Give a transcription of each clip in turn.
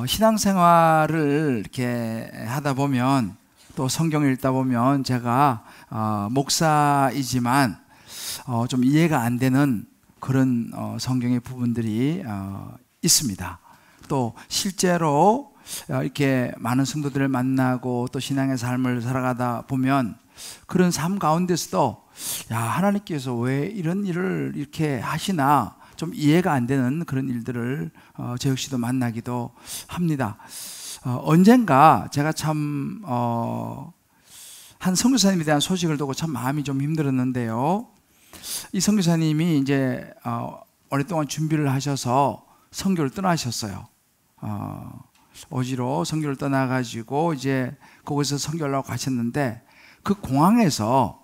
신앙생활을 이렇게 하다 보면 또 성경을 읽다 보면 제가 목사이지만 좀 이해가 안 되는 그런 성경의 부분들이 있습니다. 또 실제로 이렇게 많은 성도들을 만나고 또 신앙의 삶을 살아가다 보면 그런 삶 가운데서도 하나님께서 왜 이런 일을 이렇게 하시나 좀 이해가 안 되는 그런 일들을 저 역시도 만나기도 합니다. 언젠가 제가 참 한 선교사님에 대한 소식을 듣고 참 마음이 좀 힘들었는데요. 이 선교사님이 이제 오랫동안 준비를 하셔서 선교를 떠나셨어요. 오지로 선교를 떠나가지고 이제 거기서 선교를 하고 가셨는데 그 공항에서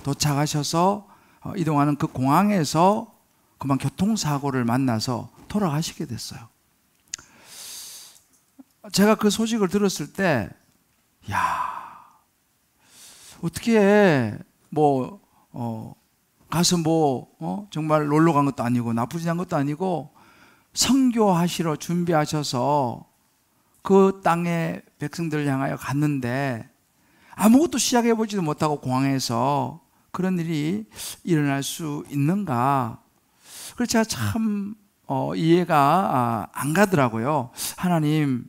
도착하셔서 이동하는 그 공항에서 그만 교통사고를 만나서 돌아가시게 됐어요. 제가 그 소식을 들었을 때, 어떻게 가서 정말 놀러 간 것도 아니고 나쁘지 않은 것도 아니고 선교하시러 준비하셔서 그 땅의 백성들을 향하여 갔는데 아무것도 시작해보지도 못하고 공항에서 그런 일이 일어날 수 있는가? 그래서 제가 참 이해가 안 가더라고요. 하나님,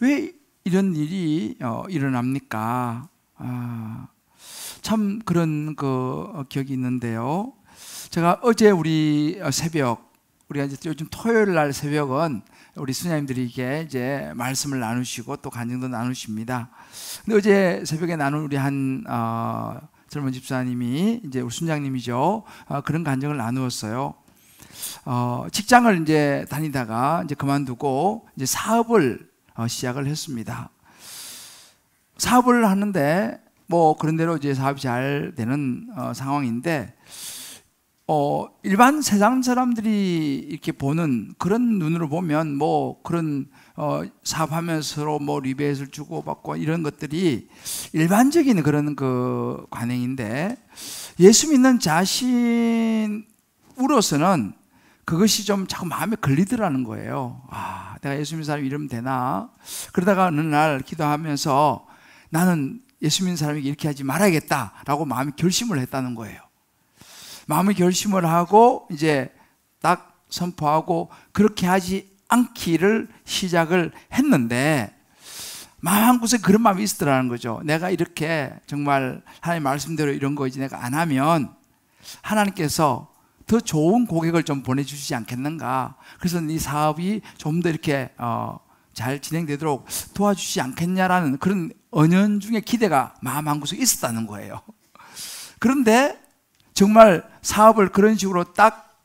왜 이런 일이 일어납니까? 참 그런 기억이 있는데요. 제가 어제 우리 우리가 이제 요즘 토요일 날 새벽은 우리 수녀님들에게 이제 말씀을 나누시고 또 간증도 나누십니다. 근데 어제 새벽에 나눈 우리 한 젊은 집사님이 이제 우리 순장님이죠. 그런 간증을 나누었어요. 직장을 이제 다니다가 이제 그만두고 이제 사업을 시작을 했습니다. 사업을 하는데 그런 대로 이제 사업이 잘 되는 상황인데 일반 세상 사람들이 이렇게 보는 그런 눈으로 보면 그런 사업하면서 서로 리베이트를 주고 받고 이런 것들이 일반적인 그런 관행인데 예수 믿는 자신으로서는 그것이 좀 자꾸 마음에 걸리더라는 거예요. 내가 예수 믿는 사람이 이러면 되나? 그러다가 어느 날 기도하면서 나는 예수 믿는 사람에게 이렇게 하지 말아야겠다라고 마음이 결심을 했다는 거예요. 마음의 결심을 하고 이제 딱 선포하고 그렇게 하지 않기를 시작을 했는데 마음 한구석에 그런 마음이 있었더라는 거죠. 내가 이렇게 정말 하나님 말씀대로 이런 거 이제 내가 안 하면 하나님께서 더 좋은 고객을 좀 보내주시지 않겠는가. 그래서 이 사업이 좀 더 이렇게 잘 진행되도록 도와주시지 않겠냐라는 그런 은연중의 기대가 마음 한구석에 있었다는 거예요. 그런데 정말 사업을 그런 식으로 딱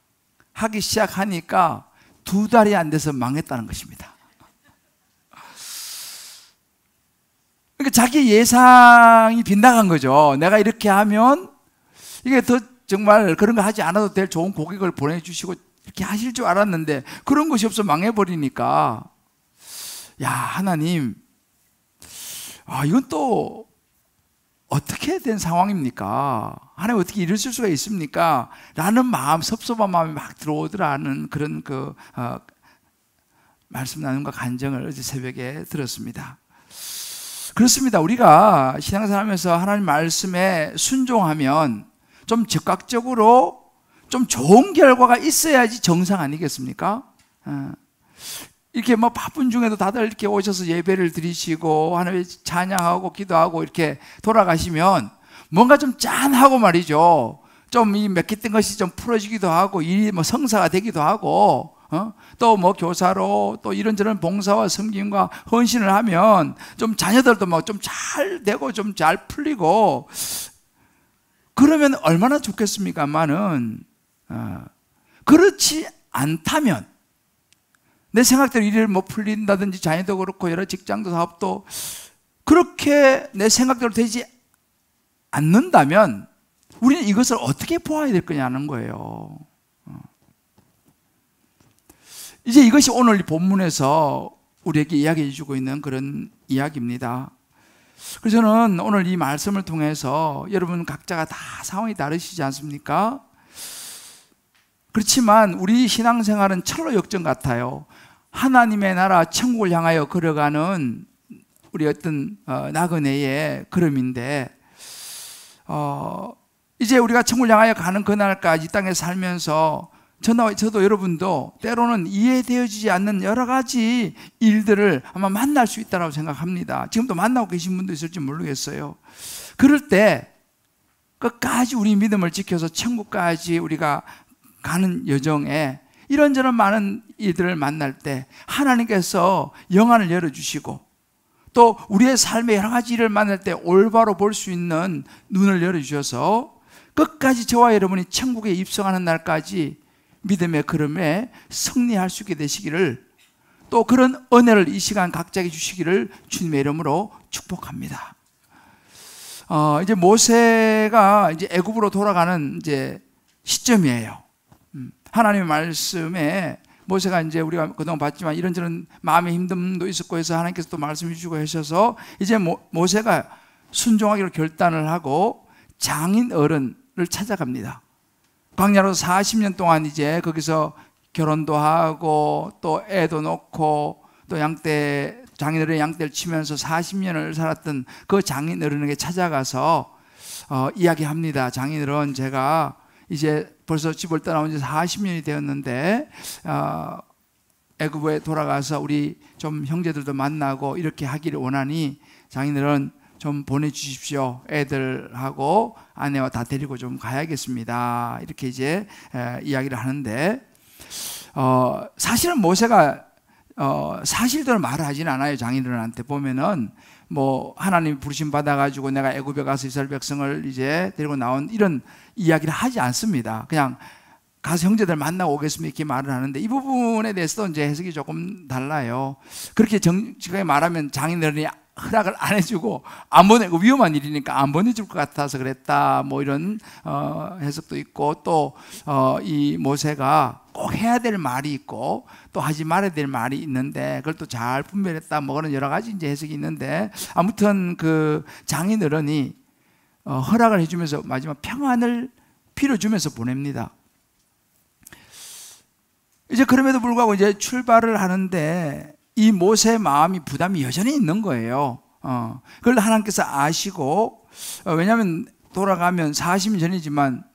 하기 시작하니까 2달이 안 돼서 망했다는 것입니다. 그러니까 자기 예상이 빗나간 거죠. 내가 이렇게 하면 이게 더 정말 그런 거 하지 않아도 될 좋은 고객을 보내주시고 이렇게 하실 줄 알았는데 그런 것이 없어 망해버리니까 하나님, 이건 또 어떻게 된 상황입니까? 하나님 어떻게 이러실 수가 있습니까? 라는 마음, 섭섭한 마음이 막 들어오더라는 그런 말씀 나눔과 간증을 어제 새벽에 들었습니다. 그렇습니다. 우리가 신앙생활하면서 하나님 말씀에 순종하면 좀 즉각적으로 좀 좋은 결과가 있어야지 정상 아니겠습니까? 이렇게 바쁜 중에도 다들 이렇게 오셔서 예배를 드리시고 하나님 찬양하고 기도하고 이렇게 돌아가시면 뭔가 좀 짠하고 말이죠. 좀 이 맺혔던 것이 좀 풀어지기도 하고 일이 성사가 되기도 하고 또 교사로 또 이런저런 봉사와 섬김과 헌신을 하면 좀 자녀들도 좀 잘 되고 좀 잘 풀리고 그러면 얼마나 좋겠습니까만은 그렇지 않다면 내 생각대로 일을 풀린다든지 자녀도 그렇고 여러 직장도 사업도 그렇게 내 생각대로 되지 않는다면 우리는 이것을 어떻게 보아야 될 거냐는 거예요. 이제 이것이 오늘 이 본문에서 우리에게 이야기해 주고 있는 그런 이야기입니다. 그래서 저는 오늘 이 말씀을 통해서 여러분 각자가 다 상황이 다르시지 않습니까? 그렇지만 우리 신앙생활은 철로 역전 같아요. 하나님의 나라 천국을 향하여 걸어가는 우리 어떤 나그네의 걸음인데, 이제 우리가 천국을 향하여 가는 그날까지 이 땅에 살면서 저도 여러분도 때로는 이해되어지지 않는 여러 가지 일들을 아마 만날 수 있다고 생각합니다. 지금도 만나고 계신 분도 있을지 모르겠어요. 그럴 때 끝까지 우리 믿음을 지켜서 천국까지 우리가 가는 여정에 이런저런 많은 일들을 만날 때 하나님께서 영안을 열어주시고, 또 우리의 삶의 여러 가지 일을 만날 때 올바로 볼 수 있는 눈을 열어주셔서 끝까지 저와 여러분이 천국에 입성하는 날까지 믿음의 걸음에 승리할 수 있게 되시기를, 또 그런 은혜를 이 시간 각자에게 주시기를 주님의 이름으로 축복합니다. 이제 모세가 이제 애굽으로 돌아가는 이제 시점이에요. 하나님의 말씀에 모세가 이제 우리가 그동안 봤지만 이런저런 마음의 힘듦도 있었고 해서 하나님께서 또 말씀해 주시고 하셔서 이제 모세가 순종하기로 결단을 하고 장인 어른을 찾아갑니다. 광야로 40년 동안 이제 거기서 결혼도 하고 또 애도 놓고 또 장인어른의 양떼를 치면서 40년을 살았던 그 장인어른에게 찾아가서 이야기합니다. 장인어른, 제가 이제 벌써 집을 떠나온 지 40년이 되었는데 애굽에 돌아가서 우리 좀 형제들도 만나고 이렇게 하기를 원하니 장인어른 좀 보내주십시오. 애들하고 아내와 다 데리고 좀 가야겠습니다. 이렇게 이제 이야기를 하는데, 사실은 모세가 사실대로 말을 하진 않아요. 장인어른한테 보면은 뭐 하나님 부르심 받아가지고 내가 애굽에 가서 이스라엘 백성을 이제 데리고 나온 이런 이야기를 하지 않습니다. 그냥 가서 형제들 만나고 오겠습니다 이렇게 말을 하는데, 이 부분에 대해서도 이제 해석이 조금 달라요. 그렇게 정직하게 말하면 장인어른이 허락을 안 해주고 안 보내고 위험한 일이니까 안 보내줄 것 같아서 그랬다, 뭐 이런 해석도 있고, 또 이 모세가 꼭 해야 될 말이 있고 또 하지 말아야 될 말이 있는데 그걸 또 잘 분별했다, 뭐 그런 여러 가지 이제 해석이 있는데, 아무튼 그 장인어른이 허락을 해주면서 마지막 평안을 빌어주면서 보냅니다. 이제 그럼에도 불구하고 이제 출발을 하는데 이 모세의 마음이 부담이 여전히 있는 거예요. 그걸 하나님께서 아시고, 왜냐하면 돌아가면 40년 전이지만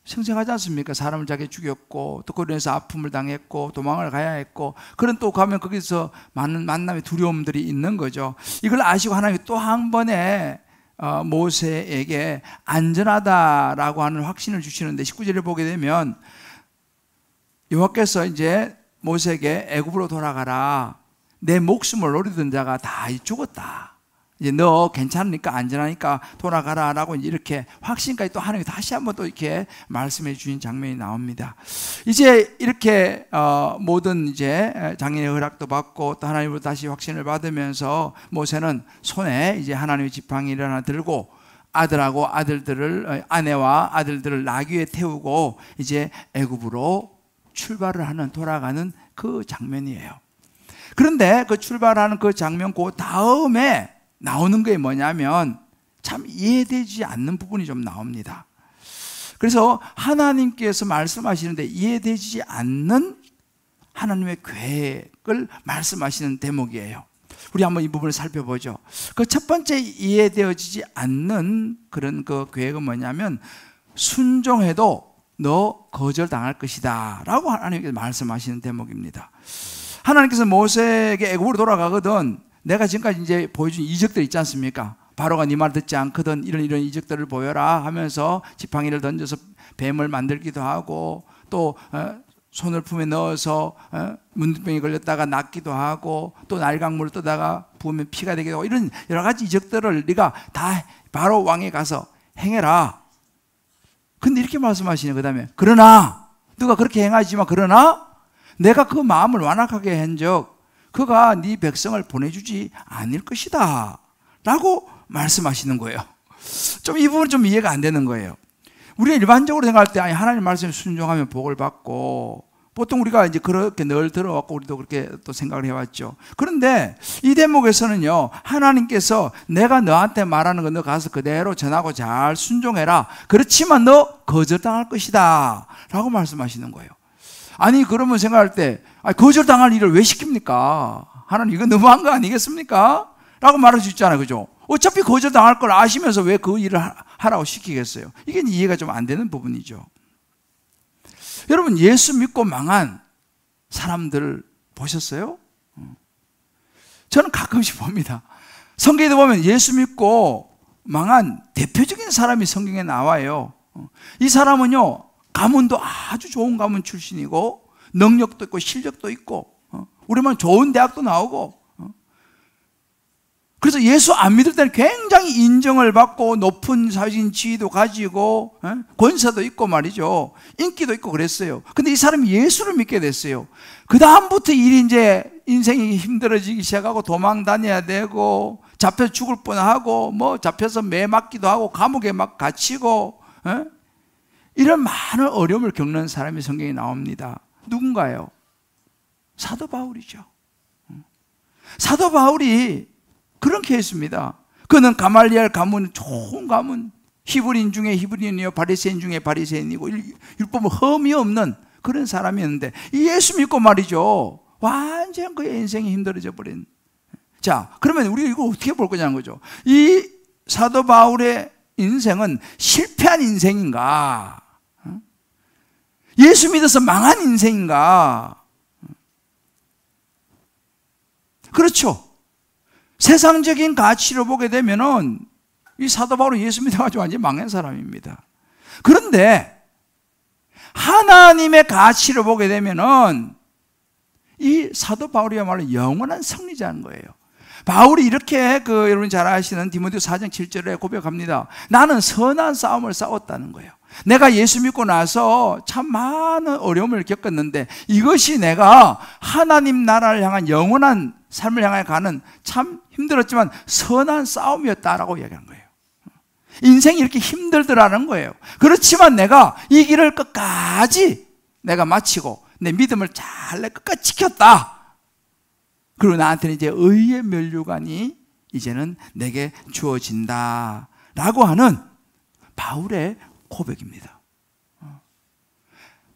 생생하지 않습니까? 사람을 자기 죽였고 또 그로 인해서 아픔을 당했고 도망을 가야 했고, 그런 또 가면 거기서 많은 만남의 두려움들이 있는 거죠. 이걸 아시고 하나님이 또 한 번에 모세에게 안전하다라고 하는 확신을 주시는데, 19절에 보게 되면 여호와께서 이제 모세에게 애굽으로 돌아가라, 내 목숨을 노리던 자가 다 죽었다, 이제 너 괜찮으니까 안전하니까 돌아가라 라고 이렇게 확신까지 또 하나님이 다시 한번 또 이렇게 말씀해 주신 장면이 나옵니다. 이제 이렇게 모든 이제 장인의 허락도 받고 또 하나님으로 다시 확신을 받으면서 모세는 손에 이제 하나님의 지팡이를 하나 들고 아들하고 아들들을, 아내와 아들들을 나귀에 태우고 이제 애굽으로 출발을 하는, 돌아가는 그 장면이에요. 그런데 그 출발하는 그 장면 그 다음에 나오는 게 뭐냐면 참 이해되지 않는 부분이 좀 나옵니다. 그래서 하나님께서 말씀하시는데 이해되지 않는 하나님의 계획을 말씀하시는 대목이에요. 우리 한번 이 부분을 살펴보죠. 그 첫 번째 이해되어지지 않는 그런 그 계획은 뭐냐면, 순종해도 너 거절당할 것이다 라고 하나님께서 말씀하시는 대목입니다. 하나님께서 모세에게 애굽으로 돌아가거든 내가 지금까지 이제 보여준 이적들 있지 않습니까? 바로가 네 말 듣지 않거든 이런 이적들을 보여라 하면서 지팡이를 던져서 뱀을 만들기도 하고, 또 손을 품에 넣어서 문둥병이 걸렸다가 낫기도 하고, 또 날강물을 떠다가 부으면 피가 되기도 하고, 이런 여러 가지 이적들을 네가 다 바로 왕에 가서 행해라. 근데 이렇게 말씀하시네. 그 다음에 그러나 너가 그렇게 행하지만 그러나 내가 그 마음을 완악하게 한적 그가 네 백성을 보내주지 않을 것이다 라고 말씀하시는 거예요. 좀 이 부분은 좀 이해가 안 되는 거예요. 우리가 일반적으로 생각할 때 아니 하나님 말씀에 순종하면 복을 받고, 보통 우리가 이제 그렇게 늘 들어왔고 우리도 그렇게 또 생각을 해왔죠. 그런데 이 대목에서는요, 하나님께서 내가 너한테 말하는 거 너 가서 그대로 전하고 잘 순종해라. 그렇지만 너 거절당할 것이다 라고 말씀하시는 거예요. 아니 그러면 생각할 때 거절당할 일을 왜 시킵니까? 하나님 이거 너무한 거 아니겠습니까? 라고 말할 수 있잖아요. 그죠? 어차피 거절당할 걸 아시면서 왜 그 일을 하라고 시키겠어요? 이게 이해가 좀 안 되는 부분이죠. 여러분, 예수 믿고 망한 사람들 보셨어요? 저는 가끔씩 봅니다. 성경에도 보면 예수 믿고 망한 대표적인 사람이 성경에 나와요. 이 사람은요, 가문도 아주 좋은 가문 출신이고 능력도 있고 실력도 있고 우리만 좋은 대학도 나오고, 그래서 예수 안 믿을 때는 굉장히 인정을 받고 높은 사회적인 지위도 가지고 권세도 있고 말이죠. 인기도 있고 그랬어요. 근데 이 사람이 예수를 믿게 됐어요. 그 다음부터 일이 이제 인생이 힘들어지기 시작하고 도망 다녀야 되고 잡혀 죽을 뻔하고 뭐 잡혀서 매 맞기도 하고 감옥에 막 갇히고 이런 많은 어려움을 겪는 사람이 성경에 나옵니다. 누군가요? 사도 바울이죠. 사도 바울이 그렇게 했습니다. 그는 가말리엘 가문, 좋은 가문, 히브리인 중에 히브리인이요 바리새인 중에 바리새인이고 율법은 흠이 없는 그런 사람이었는데 이 예수 믿고 말이죠, 완전 그의 인생이 힘들어져 버린. 자, 그러면 우리가 이걸 어떻게 볼 거냐는 거죠. 이 사도 바울의 인생은 실패한 인생인가? 예수 믿어서 망한 인생인가? 그렇죠. 세상적인 가치로 보게 되면은 이 사도 바울은 예수 믿어가지고 완전히 망한 사람입니다. 그런데 하나님의 가치로 보게 되면은 이 사도 바울이야말로 영원한 승리자인 거예요. 바울이 이렇게 여러분 잘 아시는 디모데후서 4장 7절에 고백합니다. 나는 선한 싸움을 싸웠다는 거예요. 내가 예수 믿고 나서 참 많은 어려움을 겪었는데 이것이 내가 하나님 나라를 향한 영원한 삶을 향해 가는 참 힘들었지만 선한 싸움이었다라고 이야기한 거예요. 인생이 이렇게 힘들더라는 거예요. 그렇지만 내가 이 길을 끝까지 내가 마치고 내 믿음을 잘 내 끝까지 지켰다. 그리고 나한테는 이제 의의 면류관이 이제는 내게 주어진다 라고 하는 바울의 고백입니다.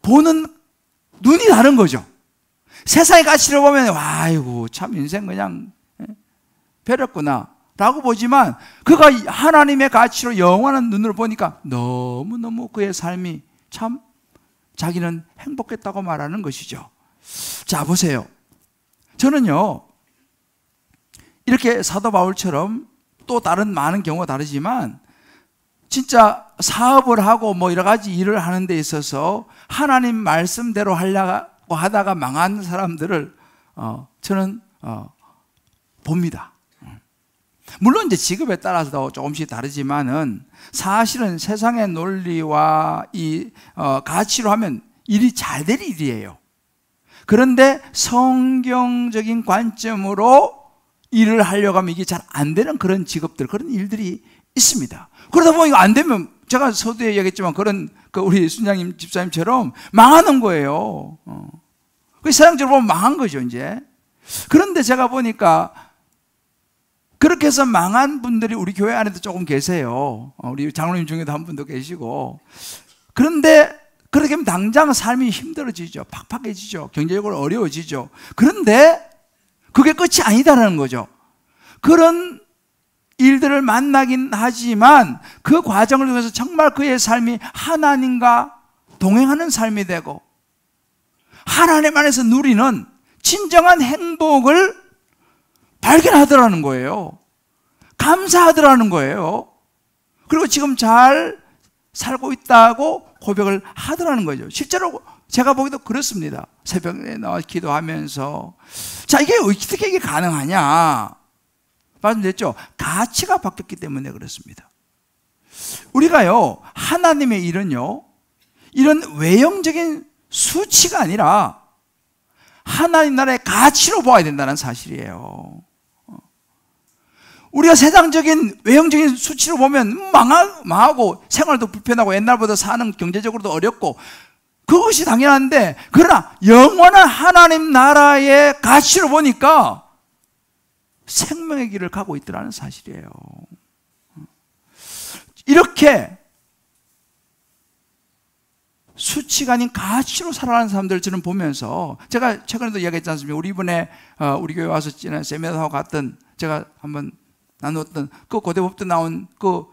보는 눈이 다른 거죠. 세상의 가치로 보면 아이고 참 인생 그냥 배렸구나 라고 보지만 그가 하나님의 가치로 영원한 눈으로 보니까 너무너무 그의 삶이 참 자기는 행복했다고 말하는 것이죠. 자, 보세요. 저는요 이렇게 사도 바울처럼 또 다른 많은 경우가 다르지만 진짜 사업을 하고 뭐 여러 가지 일을 하는 데 있어서 하나님 말씀대로 하려고 하다가 망한 사람들을 저는 봅니다. 물론 이제 직업에 따라서도 조금씩 다르지만은 사실은 세상의 논리와 이 가치로 하면 일이 잘 될 일이에요. 그런데 성경적인 관점으로 일을 하려고 하면 이게 잘 안 되는 그런 직업들, 그런 일들이 있습니다. 그러다 보니 안 되면 제가 서두에 얘기했지만 그런 우리 순장님 집사님처럼 망하는 거예요. 그 세상적으로 보면 망한 거죠 이제. 그런데 제가 보니까 그렇게 해서 망한 분들이 우리 교회 안에도 조금 계세요. 우리 장로님 중에도 한 분도 계시고. 그런데 그렇게 하면 당장 삶이 힘들어지죠. 팍팍해지죠. 경제적으로 어려워지죠. 그런데 그게 끝이 아니다라는 거죠. 그런 일들을 만나긴 하지만 그 과정을 통해서 정말 그의 삶이 하나님과 동행하는 삶이 되고 하나님 안에서 누리는 진정한 행복을 발견하더라는 거예요. 감사하더라는 거예요. 그리고 지금 잘 살고 있다고 고백을 하더라는 거죠. 실제로 제가 보기도 그렇습니다. 새벽에 나와 기도하면서. 자, 이게 어떻게 이게 가능하냐? 말씀드렸죠? 가치가 바뀌었기 때문에 그렇습니다. 우리가요, 하나님의 일은요, 이런 외형적인 수치가 아니라 하나님 나라의 가치로 보아야 된다는 사실이에요. 우리가 세상적인 외형적인 수치로 보면 망하고 생활도 불편하고 옛날보다 사는 경제적으로도 어렵고 그것이 당연한데, 그러나 영원한 하나님 나라의 가치로 보니까 생명의 길을 가고 있더라는 사실이에요. 이렇게 수치가 아닌 가치로 살아가는 사람들을 저는 보면서, 제가 최근에도 이야기했지 않습니까? 우리 이번에 우리 교회 와서 지난 세미나하고 갔던, 제가 한번 나누었던 그 고대법대 나온 그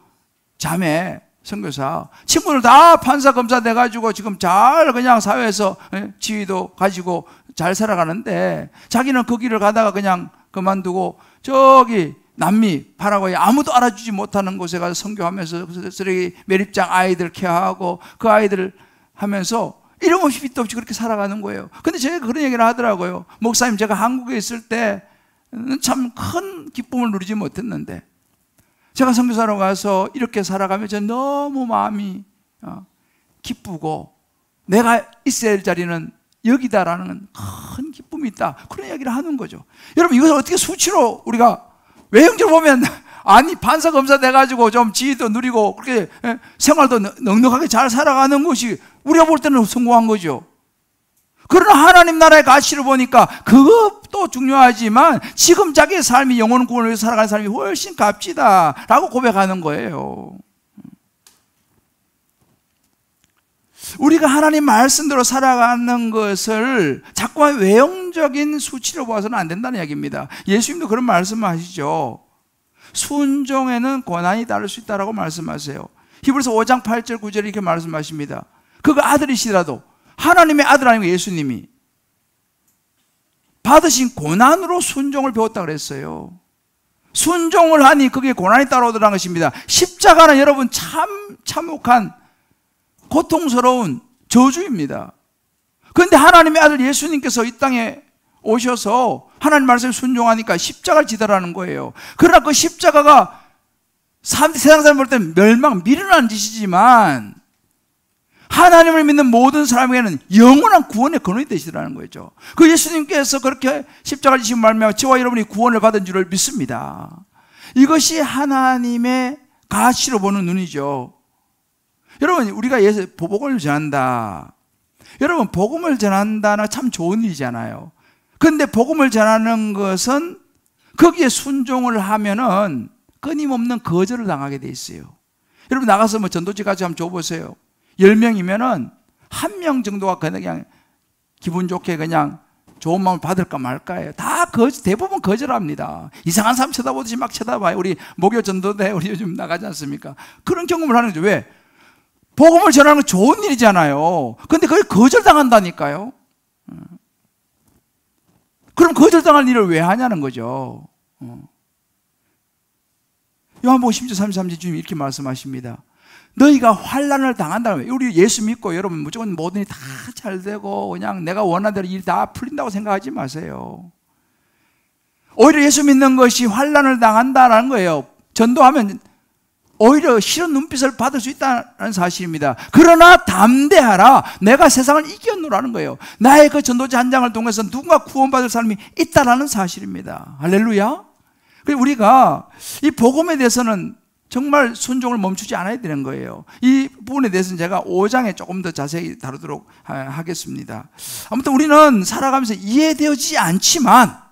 자매 선교사 친구들 다 판사 검사 돼가지고 지금 잘 그냥 사회에서 지위도 가지고 잘 살아가는데, 자기는 그 길을 가다가 그냥 그만두고 저기 남미 파라과이 아무도 알아주지 못하는 곳에 가서 선교하면서 쓰레기 매립장 아이들 케어하고 그 아이들을 하면서 이름 없이 빚도 없이 그렇게 살아가는 거예요. 근데 제가 그런 얘기를 하더라고요. 목사님, 제가 한국에 있을 때 참 큰 기쁨을 누리지 못했는데 제가 선교사로 가서 이렇게 살아가면 저는 너무 마음이 기쁘고 내가 있어야 할 자리는 여기다라는 큰 기쁨이 있다, 그런 이야기를 하는 거죠. 여러분, 이것을 어떻게 수치로 우리가 외형적으로 보면 아니 판사 검사 돼가지고 좀 지위도 누리고 그렇게 생활도 넉넉하게 잘 살아가는 것이 우리가 볼 때는 성공한 거죠. 그러나 하나님 나라의 가치를 보니까 그것도 중요하지만 지금 자기의 삶이 영혼 구원을 위해서 살아가는 삶이 훨씬 값지다라고 고백하는 거예요. 우리가 하나님 말씀대로 살아가는 것을 자꾸만 외형적인 수치로 봐서는 안 된다는 이야기입니다. 예수님도 그런 말씀을 하시죠. 순종에는 고난이 따를 수 있다라고 말씀하세요. 히브리서 5장 8절 9절에 이렇게 말씀하십니다. 그가 아들이시라도, 하나님의 아들 아니고 예수님이 받으신 고난으로 순종을 배웠다 그랬어요. 순종을 하니 그게 고난이 따라오더라는 것입니다. 십자가는 여러분 참 참혹한 고통스러운 저주입니다. 그런데 하나님의 아들 예수님께서 이 땅에 오셔서 하나님 말씀에 순종하니까 십자가를 지달하는 거예요. 그러나 그 십자가가 세상 사람 볼 때는 멸망, 미련한 짓이지만 하나님을 믿는 모든 사람에게는 영원한 구원의 근원이 되시더라는 거죠. 그 예수님께서 그렇게 십자가를 지신 말미암아 저와 여러분이 구원을 받은 줄을 믿습니다. 이것이 하나님의 가치로 보는 눈이죠. 여러분, 우리가 복음을 전한다. 여러분, 복음을 전한다는 참 좋은 일이잖아요. 그런데 복음을 전하는 것은 거기에 순종을 하면은 끊임없는 거절을 당하게 돼 있어요. 여러분, 나가서 뭐 전도지 같이 한번 줘보세요. 10명이면은 1명 정도가 그냥 기분 좋게 그냥 좋은 마음을 받을까 말까예요. 다 대부분 거절합니다. 이상한 사람 쳐다보듯이 막 쳐다봐요. 우리 목요 전도대 우리 요즘 나가지 않습니까? 그런 경험을 하는 거죠. 왜? 복음을 전하는 건 좋은 일이잖아요. 근데 그걸 거절당한다니까요. 그럼 거절당할 일을 왜 하냐는 거죠. 요한복음 10장 33절 주님이 이렇게 말씀하십니다. 너희가 환난을 당한다면, 우리 예수 믿고 여러분 무조건 모든 일이 다 잘 되고 그냥 내가 원하는 대로 일이 다 풀린다고 생각하지 마세요. 오히려 예수 믿는 것이 환난을 당한다는 거예요. 전도하면 오히려 싫은 눈빛을 받을 수 있다는 사실입니다. 그러나 담대하라, 내가 세상을 이겼노라는 거예요. 나의 그 전도지 한 장을 통해서 누군가 구원받을 사람이 있다는 사실입니다. 할렐루야. 그래서 우리가 이 복음에 대해서는 정말 순종을 멈추지 않아야 되는 거예요. 이 부분에 대해서는 제가 5장에 조금 더 자세히 다루도록 하겠습니다. 아무튼 우리는 살아가면서 이해되어지지 않지만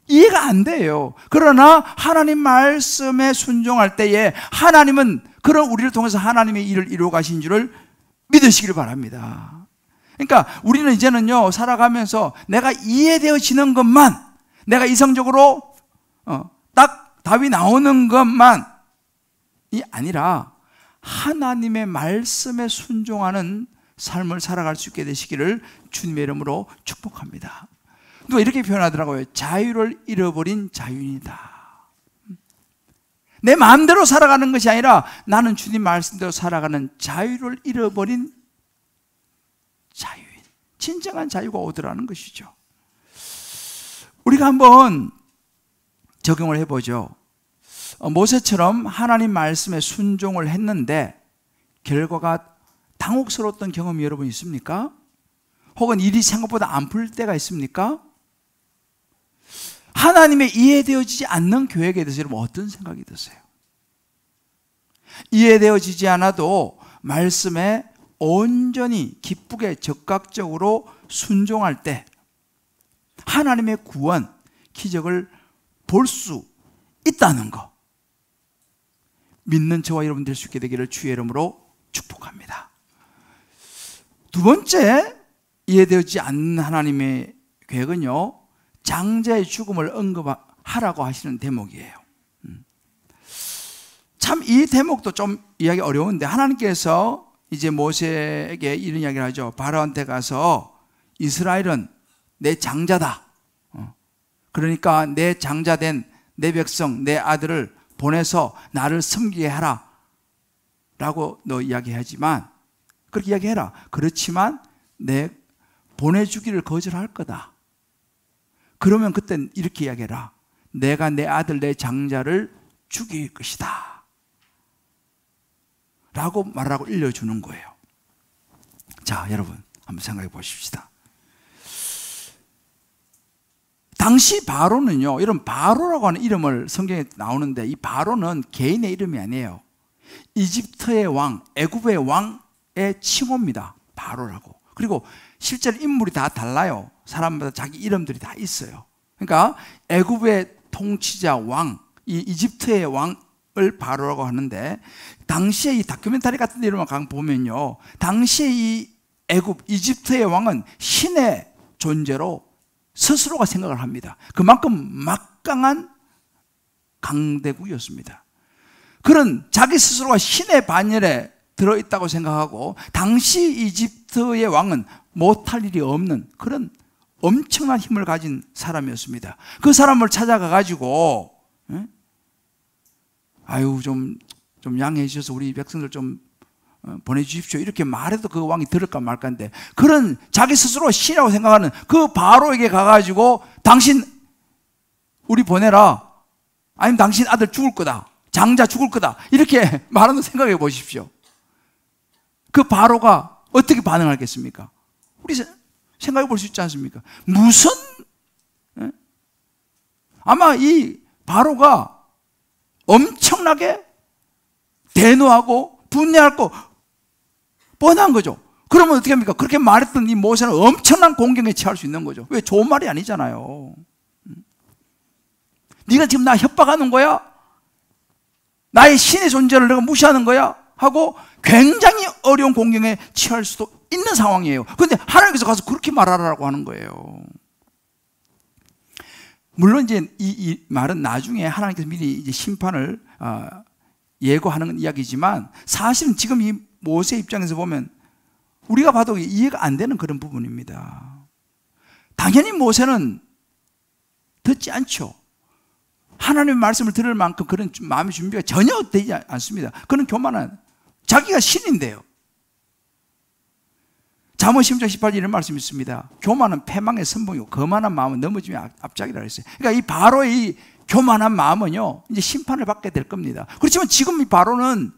이해가 안 돼요. 그러나 하나님 말씀에 순종할 때에 하나님은 그런 우리를 통해서 하나님의 일을 이루어 가신 줄을 믿으시기를 바랍니다. 그러니까 우리는 이제는요, 살아가면서 내가 이해되어지는 것만, 내가 이성적으로 딱 답이 나오는 것만이 아니라 하나님의 말씀에 순종하는 삶을 살아갈 수 있게 되시기를 주님의 이름으로 축복합니다. 누가 이렇게 표현하더라고요. 자유를 잃어버린 자유인이다. 내 마음대로 살아가는 것이 아니라 나는 주님 말씀대로 살아가는 자유를 잃어버린 자유인, 진정한 자유가 오더라는 것이죠. 우리가 한번 적용을 해보죠. 모세처럼 하나님 말씀에 순종을 했는데 결과가 당혹스러웠던 경험이 여러분 있습니까? 혹은 일이 생각보다 안 풀릴 때가 있습니까? 하나님의 이해되어지지 않는 계획에 대해서 여러분 어떤 생각이 드세요? 이해되어지지 않아도 말씀에 온전히 기쁘게 적극적으로 순종할 때 하나님의 구원, 기적을 볼 수 있다는 것, 믿는 저와 여러분 될 수 있게 되기를 주의 이름으로 축복합니다. 두 번째 이해되지 않는 하나님의 계획은요, 장자의 죽음을 언급하라고 하시는 대목이에요. 참 이 대목도 좀 이해하기 어려운데, 하나님께서 이제 모세에게 이런 이야기를 하죠. 바로한테 가서 이스라엘은 내 장자다. 그러니까 내 장자된 내 백성, 내 아들을 보내서 나를 섬기게 하라 라고 너 이야기하지만, 그렇게 이야기해라. 그렇지만 내 보내주기를 거절할 거다. 그러면 그땐 이렇게 이야기해라. 내가 내 아들, 내 장자를 죽일 것이다 라고 말하고 일러주는 거예요. 자, 여러분 한번 생각해 보십시다. 당시 바로는요, 이런 바로라고 하는 이름을 성경에 나오는데, 이 바로는 개인의 이름이 아니에요. 이집트의 왕, 애굽의 왕의 칭호입니다. 바로라고. 그리고 실제로 인물이 다 달라요. 사람마다 자기 이름들이 다 있어요. 그러니까 애굽의 통치자 왕, 이 이집트의 왕을 바로라고 하는데, 당시에 이 다큐멘터리 같은 데 이름을 보면요, 당시에 이 애굽, 이집트의 왕은 신의 존재로 스스로가 생각을 합니다. 그만큼 막강한 강대국이었습니다. 그런 자기 스스로가 신의 반열에 들어있다고 생각하고, 당시 이집트의 왕은 못할 일이 없는 그런 엄청난 힘을 가진 사람이었습니다. 그 사람을 찾아가 가지고 아유 좀 양해해 주셔서 우리 백성들 좀 보내주십시오 이렇게 말해도 그 왕이 들을까 말까인데, 그런 자기 스스로 신이라고 생각하는 그 바로에게 가가지고 당신 우리 보내라, 아니면 당신 아들 죽을 거다, 장자 죽을 거다 이렇게 말하는 생각해 보십시오. 그 바로가 어떻게 반응하겠습니까? 우리 생각해 볼 수 있지 않습니까? 무슨 아마 이 바로가 엄청나게 대노하고 분해할 거 뻔한 거죠. 그러면 어떻게 합니까? 그렇게 말했던 이 모세는 엄청난 공경에 처할 수 있는 거죠. 왜? 좋은 말이 아니잖아요. 네가 지금 나 협박하는 거야? 나의 신의 존재를 내가 무시하는 거야? 하고 굉장히 어려운 공경에 처할 수도 있는 상황이에요. 그런데 하나님께서 가서 그렇게 말하라고 하는 거예요. 물론 이제 이 말은 나중에 하나님께서 미리 이제 심판을 예고하는 이야기지만, 사실은 지금 이 모세 입장에서 보면 우리가 봐도 이해가 안 되는 그런 부분입니다. 당연히 모세는 듣지 않죠. 하나님의 말씀을 들을 만큼 그런 마음의 준비가 전혀 되지 않습니다. 그는 교만한, 자기가 신인데요. 잠언 10장 18절 이런 말씀이 있습니다. 교만은 패망의 선봉이고 거만한 마음은 넘어지면 앞짝이라고 했어요. 그러니까 이 바로의 이 교만한 마음은요, 이제 심판을 받게 될 겁니다. 그렇지만 지금 이 바로는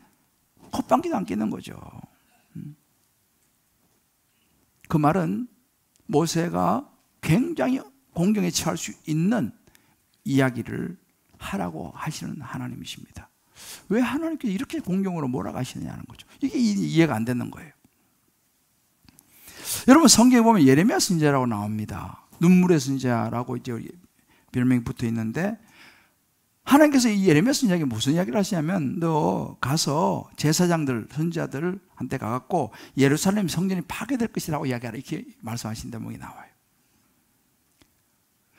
콧방귀도 안 끼는 거죠. 그 말은 모세가 굉장히 공경에 처할 수 있는 이야기를 하라고 하시는 하나님이십니다. 왜 하나님께서 이렇게 공경으로 몰아가시느냐는 거죠. 이게 이해가 안 되는 거예요. 여러분 성경에 보면 예레미야 선지자라고 나옵니다. 눈물의 선지자라고 이제 별명이 붙어 있는데, 하나님께서 이 예레미야 선지자에게 무슨 이야기를 하시냐면, 너 가서 제사장들, 선지자들한테 가갖고 예루살렘 성전이 파괴될 것이라고 이야기하라 이렇게 말씀하신 대목이 나와요.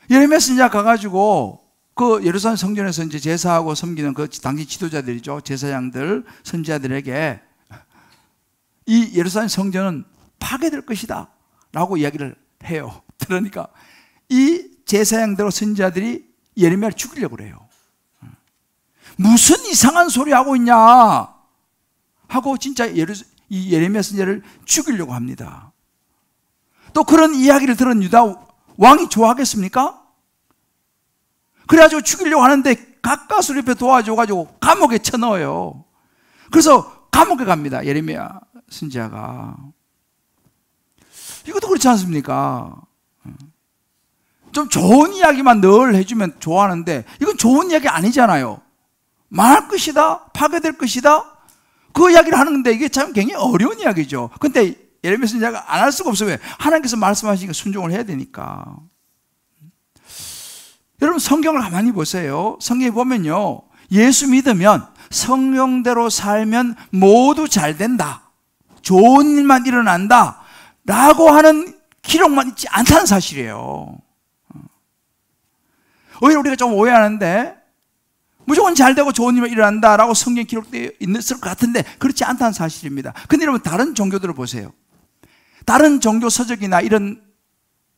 예레미야 선지자 가가지고 그 예루살렘 성전에서 이제 제사하고 섬기는 그 당시 지도자들이죠, 제사장들, 선지자들에게 이 예루살렘 성전은 파괴될 것이다 라고 이야기를 해요. 그러니까 이 제사장들, 선지자들이 예레미야를 죽이려고 그래요. 무슨 이상한 소리 하고 있냐 하고 진짜 이 예레미야 선지자를 죽이려고 합니다. 또 그런 이야기를 들은 유다 왕이 좋아하겠습니까? 그래가지고 죽이려고 하는데 가까스로 옆에 도와줘가지고 감옥에 쳐넣어요. 그래서 감옥에 갑니다, 예레미야 선지자가. 이것도 그렇지 않습니까? 좀 좋은 이야기만 늘 해주면 좋아하는데, 이건 좋은 이야기 아니잖아요. 망할 것이다, 파괴될 것이다, 그 이야기를 하는데 이게 참 굉장히 어려운 이야기죠. 근데 예레미야 선지자가 안 할 수가 없어요. 왜? 하나님께서 말씀하시니까 순종을 해야 되니까. 여러분 성경을 가만히 보세요. 성경에 보면요, 예수 믿으면 성령대로 살면 모두 잘 된다, 좋은 일만 일어난다, 라고 하는 기록만 있지 않다는 사실이에요. 오히려 우리가 좀 오해하는데 무조건 잘되고 좋은 일이 일어난다라고 성경에 기록되어 있을 것 같은데 그렇지 않다는 사실입니다. 근데 여러분 다른 종교들을 보세요. 다른 종교 서적이나 이런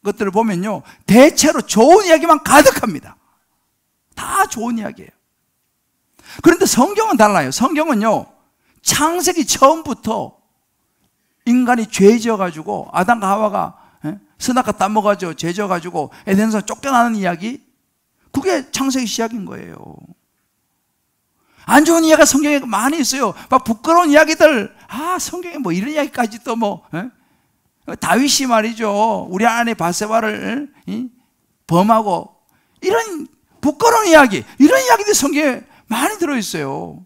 것들을 보면요, 대체로 좋은 이야기만 가득합니다. 다 좋은 이야기예요. 그런데 성경은 달라요. 성경은요, 창세기 처음부터 인간이 죄 지어가지고 아담과 하와가 선악과 따먹어가지고 죄 지어가지고 에덴에서 쫓겨나는 이야기, 그게 창세기 시작인 거예요. 안 좋은 이야기가 성경에 많이 있어요. 막 부끄러운 이야기들, 성경에 뭐 이런 이야기까지 또 뭐, 다윗이 말이죠, 우리 아내 바세바를 범하고, 이런 부끄러운 이야기, 이런 이야기들이 성경에 많이 들어있어요.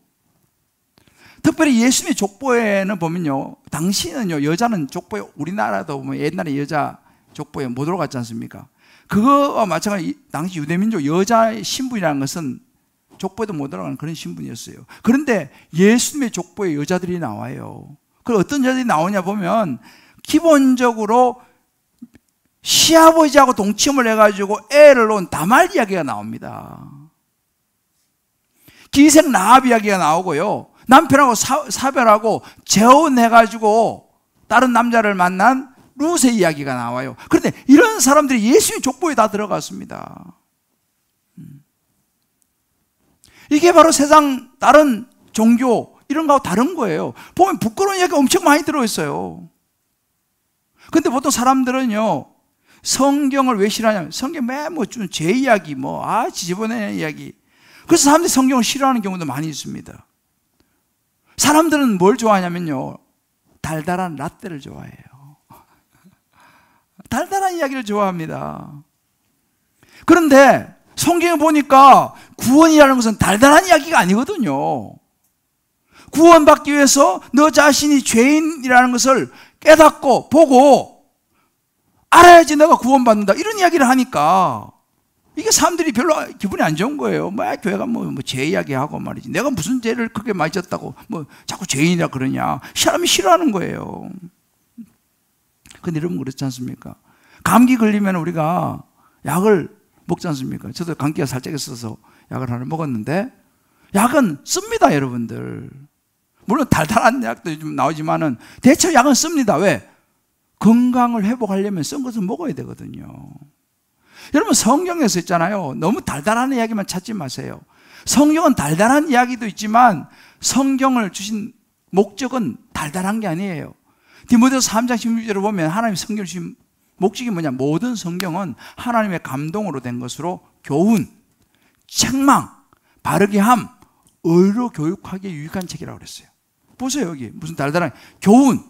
특별히 예수님의 족보에는 보면요, 당시는요, 여자는 족보에, 우리나라도 보면 옛날에 여자 족보에 못 들어갔지 않습니까? 그거와 마찬가지, 당시 유대민족 여자의 신분이라는 것은 족보에도 못 들어가는 그런 신분이었어요. 그런데 예수님의 족보에 여자들이 나와요. 그 어떤 여자들이 나오냐 보면, 기본적으로 시아버지하고 동침을 해가지고 애를 낳은 다말 이야기가 나옵니다. 기생 라합 이야기가 나오고요, 남편하고 사별하고 재혼해가지고 다른 남자를 만난 룻의 이야기가 나와요. 그런데 이런 사람들이 예수의 족보에 다 들어갔습니다. 이게 바로 세상 다른 종교 이런 거하고 다른 거예요. 보면 부끄러운 이야기가 엄청 많이 들어있어요. 근데 보통 사람들은요, 성경을 왜 싫어하냐면, 성경 매뭐 제 이야기, 지저분한 이야기. 그래서 사람들이 성경을 싫어하는 경우도 많이 있습니다. 사람들은 뭘 좋아하냐면요, 달달한 라떼를 좋아해요. 달달한 이야기를 좋아합니다. 그런데 성경에 보니까 구원이라는 것은 달달한 이야기가 아니거든요. 구원받기 위해서 너 자신이 죄인이라는 것을 깨닫고 보고 알아야지 너가 구원받는다, 이런 이야기를 하니까 이게 사람들이 별로 기분이 안 좋은 거예요. 교회가 죄 이야기하고 말이지, 내가 무슨 죄를 크게 많이 졌다고 자꾸 죄인이라 그러냐, 사람이 싫어하는 거예요. 근데 여러분 그렇지 않습니까? 감기 걸리면 우리가 약을 먹지 않습니까? 저도 감기가 살짝 있어서 약을 하나 먹었는데, 약은 씁니다, 여러분들. 물론 달달한 약도 좀 나오지만은 대체로 약은 씁니다. 왜? 건강을 회복하려면 쓴 것을 먹어야 되거든요. 여러분 성경에서 있잖아요, 너무 달달한 이야기만 찾지 마세요. 성경은 달달한 이야기도 있지만 성경을 주신 목적은 달달한 게 아니에요. 디모데서 3장 16절을 보면 하나님 성경을 주신 목적이 뭐냐, 모든 성경은 하나님의 감동으로 된 것으로 교훈, 책망, 바르게 함, 의로 교육하기에 유익한 책이라고 그랬어요. 보세요, 여기 무슨 달달한 교훈,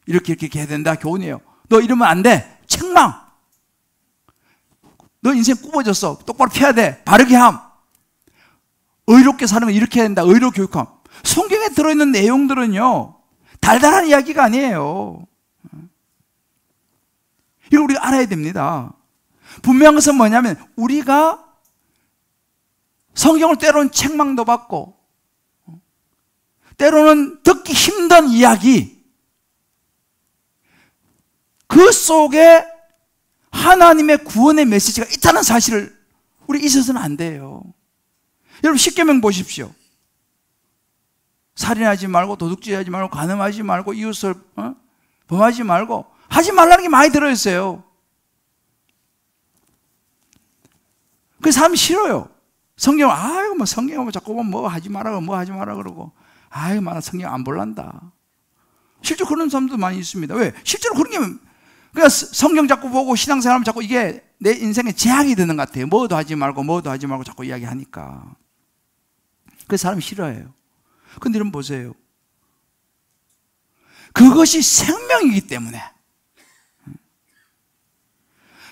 이렇게 해야 된다, 교훈이에요. 너 이러면 안 돼, 책망, 너 인생 굽어졌어, 똑바로 펴야 돼, 바르게 함, 의롭게 사는 거 이렇게 해야 된다, 의로 교육함. 성경에 들어있는 내용들은요, 달달한 이야기가 아니에요. 이걸 우리가 알아야 됩니다. 분명한 것은 뭐냐면, 우리가 성경을 때로는 책망도 받고 때로는 듣기 힘든 이야기, 그 속에 하나님의 구원의 메시지가 있다는 사실을 우리 잊어서는 안 돼요. 여러분 십계명 보십시오. 살인하지 말고, 도둑질하지 말고, 간음하지 말고, 이웃을 범하지 말고, 하지 말라는 게 많이 들어있어요. 그래서 사람이 싫어요. 성경을, 성경을 자꾸 하지 마라, 하지 마라 그러고, 나 성경 안 볼란다. 실제로 그런 사람도 많이 있습니다. 왜? 실제로 그런 게, 그러니까 성경 자꾸 보고 신앙생활하면 자꾸 이게 내 인생에 제약이 되는 것 같아요. 뭐도 하지 말고 자꾸 이야기하니까. 그래서 사람이 싫어해요. 근데 여러분 보세요. 그것이 생명이기 때문에,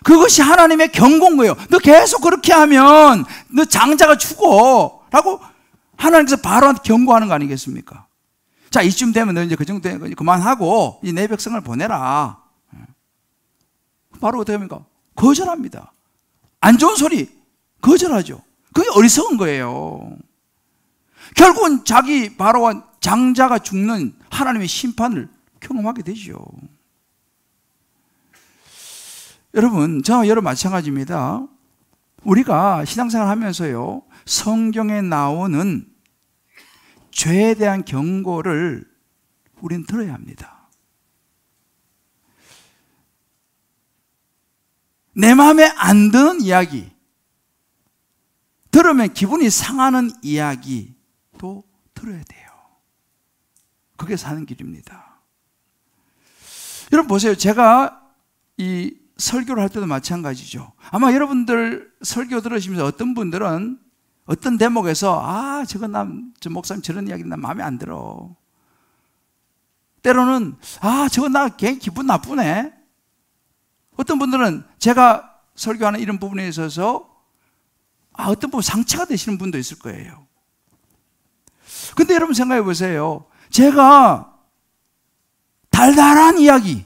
그것이 하나님의 경고인 거예요. 너 계속 그렇게 하면 너 장자가 죽어 라고 하나님께서 바로 경고하는 거 아니겠습니까? 자, 이쯤 되면 너 이제 그 정도 되면 그만하고 이 내 백성을 보내라. 바로 어떻게 합니까? 거절합니다. 안 좋은 소리 거절하죠. 그게 어리석은 거예요. 결국은 자기 바로와 장자가 죽는 하나님의 심판을 경험하게 되죠. 여러분, 저와 여러분 마찬가지입니다. 우리가 신앙생활 하면서요, 성경에 나오는 죄에 대한 경고를 우리는 들어야 합니다. 내 마음에 안 드는 이야기, 들으면 기분이 상하는 이야기도 들어야 돼요. 그게 사는 길입니다. 여러분 보세요. 제가 이 설교를 할 때도 마찬가지죠. 아마 여러분들 설교 들으시면서 어떤 분들은 어떤 대목에서 저 목사님 저런 이야기는 나 마음에 안 들어. 때로는 저거 나 괜히 기분 나쁘네. 어떤 분들은 제가 설교하는 이런 부분에 있어서 어떤 부분 상처가 되시는 분도 있을 거예요. 근데 여러분 생각해 보세요. 제가 달달한 이야기,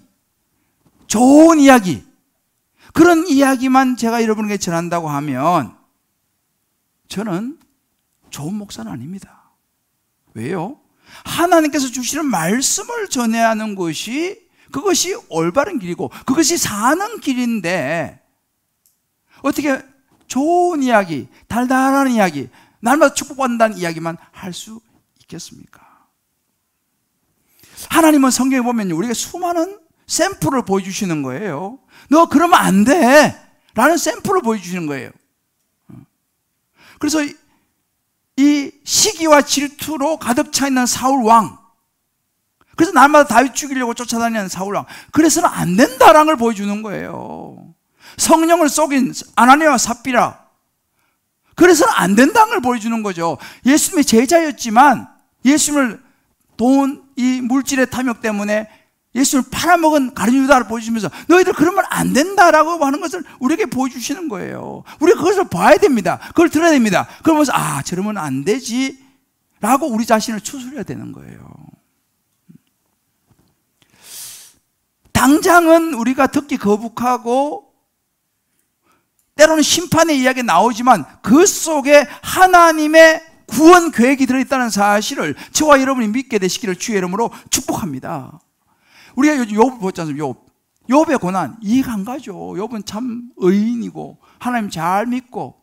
좋은 이야기, 그런 이야기만 제가 여러분에게 전한다고 하면 저는 좋은 목사는 아닙니다. 왜요? 하나님께서 주시는 말씀을 전해야 하는 것이, 그것이 올바른 길이고 그것이 사는 길인데, 어떻게 좋은 이야기, 달달한 이야기, 날마다 축복받는다는 이야기만 할 수 있겠습니까? 하나님은 성경에 보면 우리가 수많은 샘플을 보여주시는 거예요. 너 그러면 안 돼 라는 샘플을 보여주시는 거예요. 그래서 이 시기와 질투로 가득 차 있는 사울 왕, 그래서 날마다 다윗 죽이려고 쫓아다니는 사울 왕, 그래서는 안 된다라는 걸 보여주는 거예요. 성령을 속인 아나니아와 삽비라, 그래서는 안 된다는 걸 보여주는 거죠. 예수님의 제자였지만 예수님을 이 물질의 탐욕 때문에 예수님을 팔아먹은 가룟 유다를 보여주면서 너희들 그러면 안 된다라고 하는 것을 우리에게 보여주시는 거예요. 우리가 그것을 봐야 됩니다. 그걸 들어야 됩니다. 그러면서 저러면 안 되지 라고 우리 자신을 추스려야 되는 거예요. 당장은 우리가 듣기 거북하고 때로는 심판의 이야기가 나오지만 그 속에 하나님의 구원 계획이 들어있다는 사실을 저와 여러분이 믿게 되시기를 주의 이름으로 축복합니다. 우리가 요즘 욥을 보지 않습니까? 욥의 고난 이해가 안 가죠. 욥은 참 의인이고 하나님 잘 믿고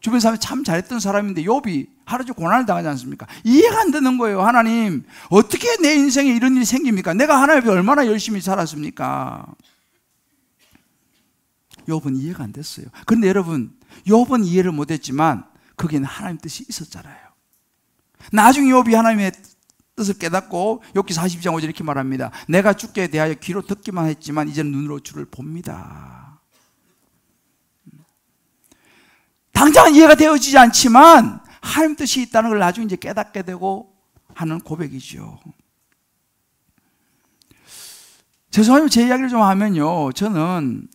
주변 사람이 참 잘했던 사람인데 욥이 하루 종일 고난을 당하지 않습니까? 이해가 안 되는 거예요. 하나님, 어떻게 내 인생에 이런 일이 생깁니까? 내가 하나님 앞에 얼마나 열심히 살았습니까? 욥은 이해가 안 됐어요. 그런데 여러분, 욥은 이해를 못했지만 거기는 하나님 뜻이 있었잖아요. 나중에 욥이 하나님의 뜻을 깨닫고 욥기 42장 5절 이렇게 말합니다. 내가 주께 대하여 귀로 듣기만 했지만 이제는 눈으로 주를 봅니다. 당장은 이해가 되어지지 않지만 하나님 뜻이 있다는 걸 나중에 이제 깨닫게 되고 하는 고백이죠. 죄송하지만 제 이야기를 좀 하면요, 저는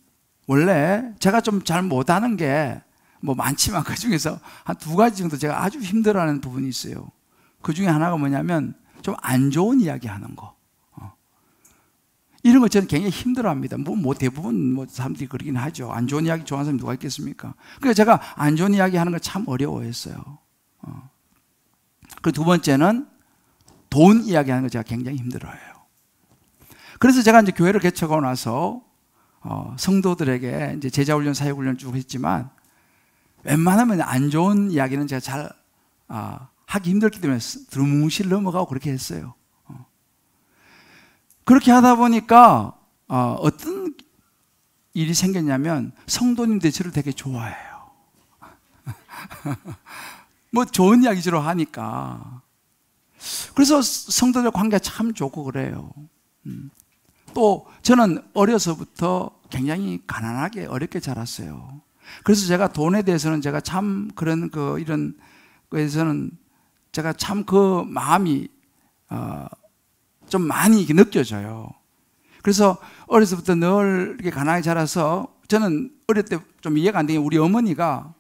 원래 제가 좀 잘 못하는 게 뭐 많지만 그 중에서 한 2가지 정도 제가 아주 힘들어하는 부분이 있어요. 그 중에 하나가 뭐냐면 좀 안 좋은 이야기 하는 거. 이런 거 저는 굉장히 힘들어합니다. 대부분 사람들이 그러긴 하죠. 안 좋은 이야기 좋아하는 사람이 누가 있겠습니까? 그래서 제가 안 좋은 이야기 하는 걸 참 어려워했어요. 그 두 번째는 돈 이야기 하는 거 제가 굉장히 힘들어해요. 그래서 제가 이제 교회를 개척하고 나서 성도들에게 이제 제자훈련, 사역훈련 쭉 했지만 웬만하면 안 좋은 이야기는 제가 잘 하기 힘들기 때문에 두루뭉실 넘어가고 그렇게 했어요. 그렇게 하다 보니까 어떤 일이 생겼냐면 성도님들이 저를 되게 좋아해요. 뭐 좋은 이야기 주로 하니까. 그래서 성도들 관계가 참 좋고 그래요. 또 저는 어려서부터 굉장히 가난하게 어렵게 자랐어요. 그래서 제가 돈에 대해서는 제가 참 이런 거에서는 제가 참 그 마음이 좀 많이 느껴져요. 그래서 어려서부터 늘 이렇게 가난하게 자라서 저는 어릴 때 좀 이해가 안 되게 우리 어머니가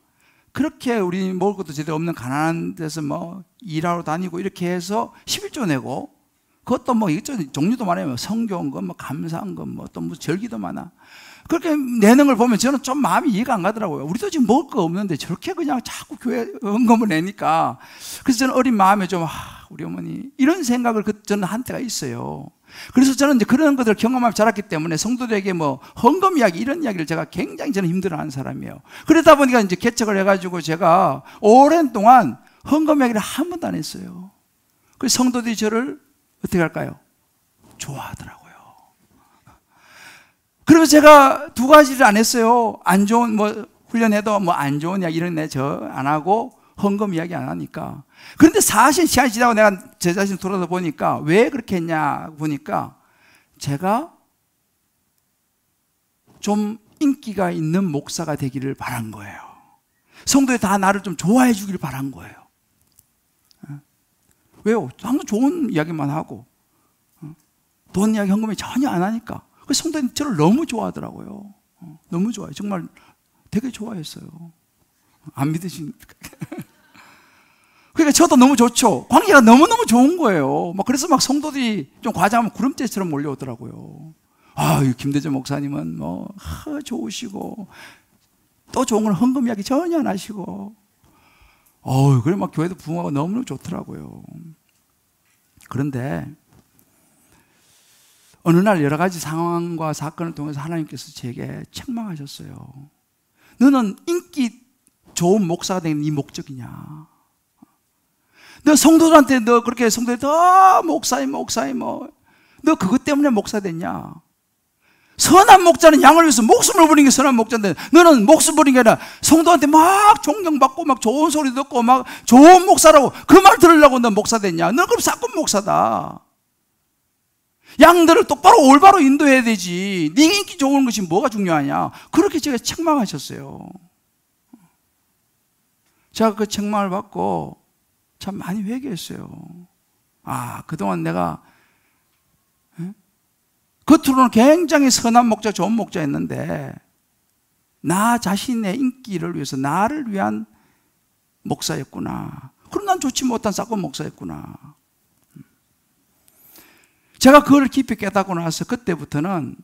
그렇게 우리 먹을 것도 제대로 없는 가난한 데서 뭐 일하러 다니고 이렇게 해서 11조 내고 그것도 뭐 이것저것 종류도 많아요. 성교한 거, 뭐 감사한 거, 뭐 또 뭐 절기도 많아. 그렇게 내는 걸 보면 저는 좀 마음이 이해가 안 가더라고요. 우리도 지금 먹을 거 없는데 저렇게 그냥 자꾸 교회 헌금을 내니까. 그래서 저는 어린 마음에 좀 우리 어머니 이런 생각을 저는 한때가 있어요. 그래서 저는 이제 그런 것들을 경험하며 자랐기 때문에 성도들에게 뭐 헌금 이야기 이런 이야기를 제가 굉장히 저는 힘들어하는 사람이에요. 그러다 보니까 이제 개척을 해가지고 제가 오랜 동안 헌금 이야기를 한 번도 안 했어요. 그래서 성도들이 저를 어떻게 할까요? 좋아하더라고요. 그러면서 제가 두 가지를 안 했어요. 안 좋은 뭐 훈련해도 뭐 안 좋은 이야기 이런 데 저 안 하고 헌금 이야기 안 하니까. 그런데 사실 시간이 지나고 내가 제 자신을 돌아서 보니까 왜 그렇게 했냐 보니까 제가 좀 인기가 있는 목사가 되기를 바란 거예요. 성도들이 다 나를 좀 좋아해 주기를 바란 거예요. 왜요? 항상 좋은 이야기만 하고 돈 이야기 헌금이 전혀 안 하니까. 그래서 성도들이 저를 너무 좋아하더라고요. 너무 좋아요. 정말 되게 좋아했어요. 안 믿으십니까? 그러니까 저도 너무 좋죠. 관계가 너무너무 좋은 거예요. 그래서 막 성도들이 좀 과장하면 구름대처럼 몰려오더라고요. 아, 김대전 목사님은 좋으시고, 또 좋은 건 헌금 이야기 전혀 안 하시고, 그래 막 교회도 부모가 너무너무 좋더라고요. 그런데, 어느 날 여러 가지 상황과 사건을 통해서 하나님께서 제게 책망하셨어요. 너는 인기 좋은 목사가 되는 네 목적이냐? 너 성도들한테 너 그렇게 성도들 목사님 너 그것 때문에 목사 됐냐? 선한 목자는 양을 위해서 목숨을 버리는 게 선한 목자인데 너는 목숨 버리는 게 아니라 성도한테 막 존경받고 막 좋은 소리 듣고 막 좋은 목사라고 그 말 들으려고 너 목사 됐냐? 너 그럼 사건 목사다. 양들을 똑바로 올바로 인도해야 되지. 네가 인기 좋은 것이 뭐가 중요하냐? 그렇게 제가 책망하셨어요. 제가 그 책망을 받고 참 많이 회개했어요. 그동안 내가 겉으로는 굉장히 선한 목자, 좋은 목자였는데 나 자신의 인기를 위해서 나를 위한 목사였구나. 그럼 난 좋지 못한 사건 목사였구나. 제가 그걸 깊이 깨닫고 나서 그때부터는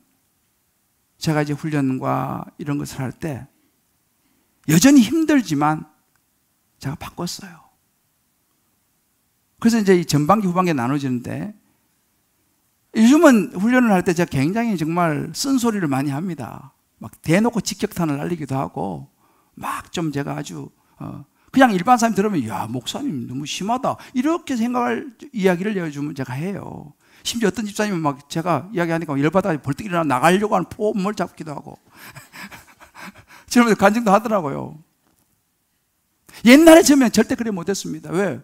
제가 이제 훈련과 이런 것을 할 때 여전히 힘들지만 제가 바꿨어요. 그래서 이제 이 전반기, 후반기 나눠지는데 요즘은 훈련을 할 때 제가 굉장히 정말 쓴소리를 많이 합니다. 막 대놓고 직격탄을 날리기도 하고 막 좀 제가 아주 그냥 일반 사람이 들으면 야 목사님 너무 심하다 이렇게 생각할 이야기를 요즘은 제가 해요. 심지어 어떤 집사님은 막 제가 이야기하니까 열받아 벌떡 일어나 나가려고 하는 폼을 잡기도 하고 저러면서 간증도 하더라고요. 옛날에 저면 절대 그래 못했습니다. 왜?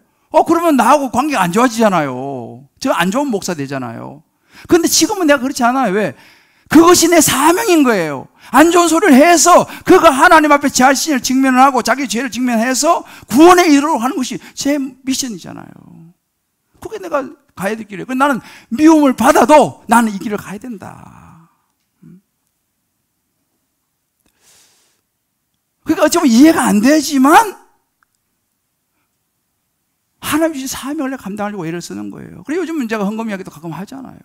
그러면 나하고 관계가 안 좋아지잖아요. 저 안 좋은 목사 되잖아요. 그런데 지금은 내가 그렇지 않아요. 왜? 그것이 내 사명인 거예요. 안 좋은 소리를 해서 그가 하나님 앞에 자신을 직면을 하고 자기 죄를 직면해서 구원에 이르러 가는 것이 제 미션이잖아요. 그게 내가 가야 될 길이에요. 나는 미움을 받아도 나는 이 길을 가야 된다. 그러니까 어쩌면 이해가 안 되지만 하나님 주신 사명을 감당하려고 애를 쓰는 거예요. 그리고 요즘은 제가 헌금 이야기도 가끔 하잖아요.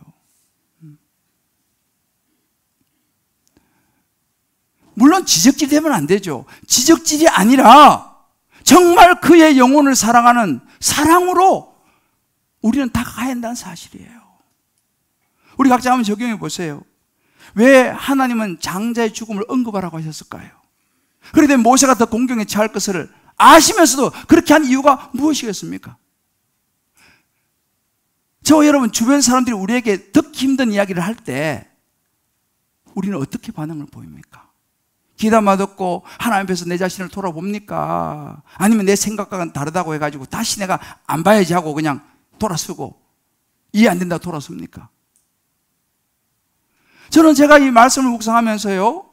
물론 지적질이 되면 안 되죠. 지적질이 아니라 정말 그의 영혼을 사랑하는 사랑으로 우리는 다가가야 한다는 사실이에요. 우리 각자 한번 적용해 보세요. 왜 하나님은 장자의 죽음을 언급하라고 하셨을까요? 그런데 모세가 더 공경에 처할 것을 아시면서도 그렇게 한 이유가 무엇이겠습니까? 저와 여러분 주변 사람들이 우리에게 듣기 힘든 이야기를 할 때 우리는 어떻게 반응을 보입니까? 귀담아 듣고 하나님 앞에서 내 자신을 돌아봅니까? 아니면 내 생각과는 다르다고 해가지고 다시 내가 안 봐야지 하고 그냥 돌아서고 이해 안 된다고 돌아섭니까? 저는 제가 이 말씀을 묵상하면서요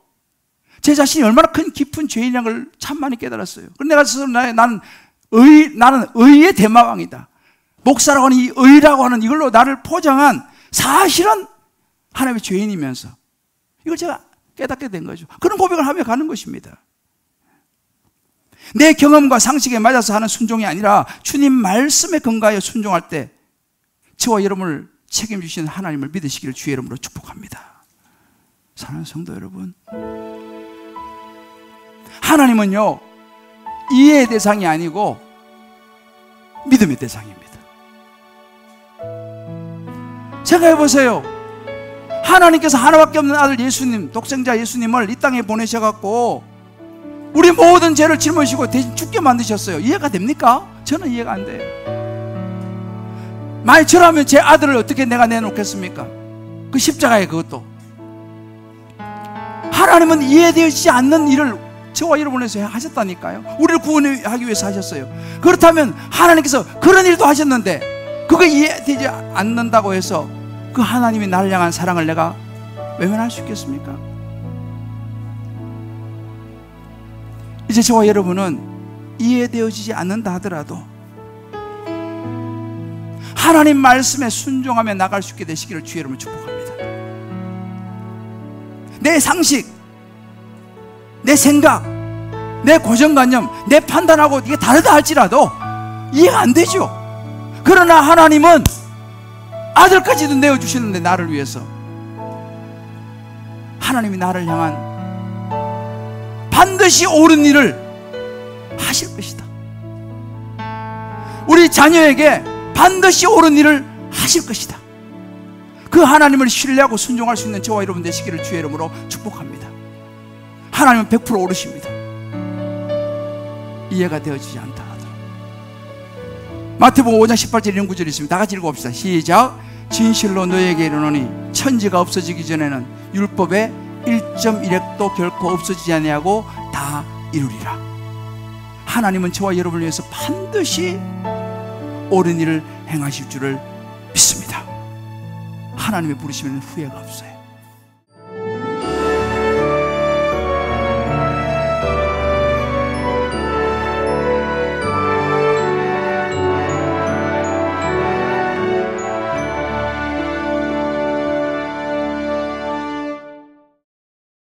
제 자신이 얼마나 큰 깊은 죄인이라는 걸 참 많이 깨달았어요. 그런데 내가 스스로 나는 의의 대마왕이다. 목사라고 하는 이 의라고 하는 이걸로 나를 포장한 사실은 하나님의 죄인이면서 이걸 제가 깨닫게 된 거죠. 그런 고백을 하며 가는 것입니다. 내 경험과 상식에 맞아서 하는 순종이 아니라 주님 말씀에 근거하여 순종할 때 저와 여러분을 책임지시는 하나님을 믿으시기를 주의 이름으로 축복합니다. 사랑하는 성도 여러분, 하나님은요 이해의 대상이 아니고 믿음의 대상입니다. 생각해 보세요. 하나님께서 하나밖에 없는 아들 예수님, 독생자 예수님을 이 땅에 보내셔갖고 우리 모든 죄를 짊어지고 대신 죽게 만드셨어요. 이해가 됩니까? 저는 이해가 안 돼요. 만약 저라면 제 아들을 어떻게 내가 내놓겠습니까? 그 십자가에 그것도. 하나님은 이해되지 않는 일을 저와 여러분을 위해서 하셨다니까요. 우리를 구원하기 위해서 하셨어요. 그렇다면 하나님께서 그런 일도 하셨는데 그거 이해되지 않는다고 해서 그 하나님이 나를 향한 사랑을 내가 외면할 수 있겠습니까? 이제 저와 여러분은 이해되어지지 않는다 하더라도 하나님 말씀에 순종하며 나갈 수 있게 되시기를 주의 이름으로 축복합니다. 내 상식, 내 생각, 내 고정관념, 내 판단하고 이게 다르다 할지라도 이해가 안 되죠. 그러나 하나님은 아들까지도 내어주시는데 나를 위해서 하나님이 나를 향한 반드시 옳은 일을 하실 것이다. 우리 자녀에게 반드시 옳은 일을 하실 것이다. 그 하나님을 신뢰하고 순종할 수 있는 저와 여러분 되시기를 주의 이름으로 축복합니다. 하나님은 100% 옳으십니다. 이해가 되어지지 않다 하더라도. 마태복음 5장 18절 이런 구절이 있습니다. 다 같이 읽어봅시다. 시작. 진실로 너에게 이르노니 천지가 없어지기 전에는 율법의 1.1획도 결코 없어지지 아니하고 다 이루리라. 하나님은 저와 여러분을 위해서 반드시 옳은 일을 행하실 줄을 믿습니다. 하나님의 부르심에는 후회가 없어요.